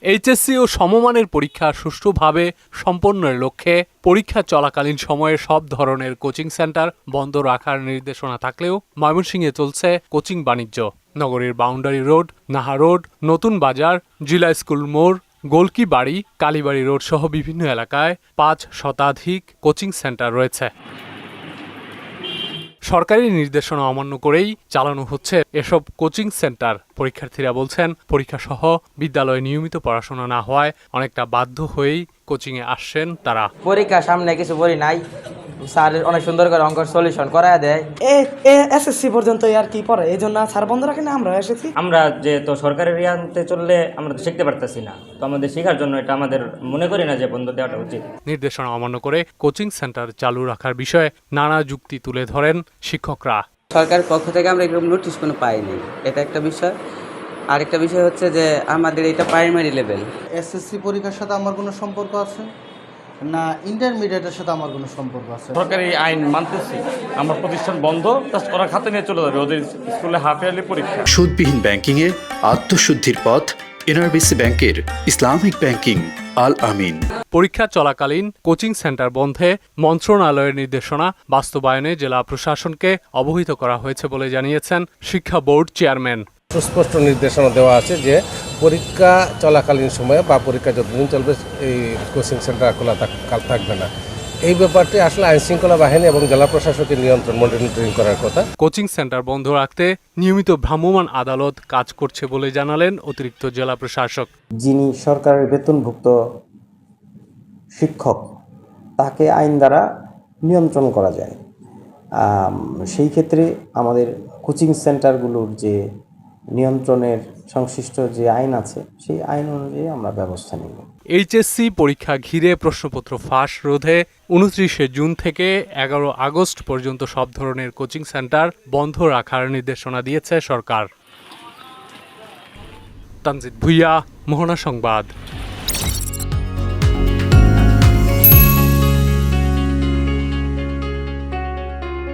HSC ও সমমানের পরীক্ষা সুষ্ঠুভাবে সম্পন্নের লক্ষ্যে পরীক্ষা চলাকালীন সময়ে সব ধরনের কোচিং সেন্টার বন্ধ রাখার নির্দেশনা থাকলেও ময়মনসিংহে চলছে কোচিং বাণিজ্য। নগরীর বাউন্ডারি রোড, নাহা রোড, নতুন বাজার, জিলা স্কুল মোড়, গোলকি বাড়ি, কালীবাড়ি রোড সহ বিভিন্ন এলাকায় ৫ শতাধিক কোচিং সেন্টার রয়েছে। সরকারি নির্দেশনা অমান্য করেই চালানো হচ্ছে এসব কোচিং সেন্টার। পরীক্ষার্থীরা বলছেন, পরীক্ষা সহ বিদ্যালয়ে নিয়মিত পড়াশোনা না হওয়ায় অনেকটা বাধ্য হয়েই কোচিংয়ে আসছেন তারা। পরীক্ষা সামনে কিছু বলি নাই, স্যার অনেক সুন্দর করে অঙ্কের সলিউশন করায় দেয়। এসএসসি পর্যন্ত আর কি পড়ে, এই জন্য স্যার বন্ধ রাখেন, আমরা এসেছি। আমরা যে তো সরকারের ইয়ান্তে চললে আমরা তো শিখতে পারতেছি না, তো আমাদের শেখার জন্য এটা আমাদের মনে করি না যে বন্ধ দেওয়াটা উচিত। নির্দেশনা অমান্য করে কোচিং সেন্টার চালু রাখার বিষয়ে নানা যুক্তি তুলে ধরেন শিক্ষকরা। সরকারের পক্ষ থেকে আমরা এরকম নোটিশ কোনো পাইনি, এটা একটা বিষয়। আরেকটা বিষয় হচ্ছে যে আমাদের এটা প্রাইমারি লেভেল। এসএসসি পরীক্ষার সাথে আমার কোনো সম্পর্ক আছে না, ইন্টারমিডিয়েটের সাথে আমার কোনো সম্পর্ক আছে? সরকারি আইন মানতেছি, আমার প্রতিষ্ঠান বন্ধ, জাস্ট ওরা খাতে নিয়ে চলে যাবে, ওদের স্কুলে হাফ ইয়ারলি পরীক্ষা। সুদবিহীন ব্যাংকিংয়ে আত্মশুদ্ধির পথ এনআরবিসি ব্যাংকের ইসলামিক ব্যাংকিং আল আমিন। পরীক্ষা চলাকালীন কোচিং সেন্টার বন্ধে মন্ত্রণালয়ের নির্দেশনা বাস্তবায়নে জেলা প্রশাসনকে অবহিত করা হয়েছে বলে জানিয়েছেন শিক্ষা বোর্ড চেয়ারম্যান। সুস্পষ্ট নির্দেশনা দেওয়া আছে যে পরীক্ষা চলাকালীন সময়ে বা পরীক্ষা যতদিন চলবে এই কোচিং সেন্টার খোলা থাকবে না। এই ব্যাপারটি আসলে আইনশৃঙ্খলা বাহিনী এবং জেলা প্রশাসকের নিয়ন্ত্রণ মনিটরিং করার কথা। কোচিং সেন্টার বন্ধ রাখতে নিয়মিত ভ্রাম্যমাণ আদালত কাজ করছে বলে জানালেন অতিরিক্ত জেলা প্রশাসক। যিনি সরকারের বেতনভুক্ত শিক্ষক, তাকে আইন দ্বারা নিয়ন্ত্রণ করা যায়। সেই ক্ষেত্রে আমাদের কোচিং সেন্টারগুলোর যে নিয়ন্ত্রণের সংশ্লিষ্ট যে আইন আছে, সেই আইন অনুযায়ী আমরা ব্যবস্থা নিব। এইচএসসি পরীক্ষা ঘিরে প্রশ্নপত্র ফাঁস রোধে ২৯ জুন থেকে ১১ আগস্ট পর্যন্ত সব ধরনের কোচিং সেন্টার বন্ধ রাখার নির্দেশনা দিয়েছে সরকার। তানজিদ ভুইয়া, মোহনা সংবাদ।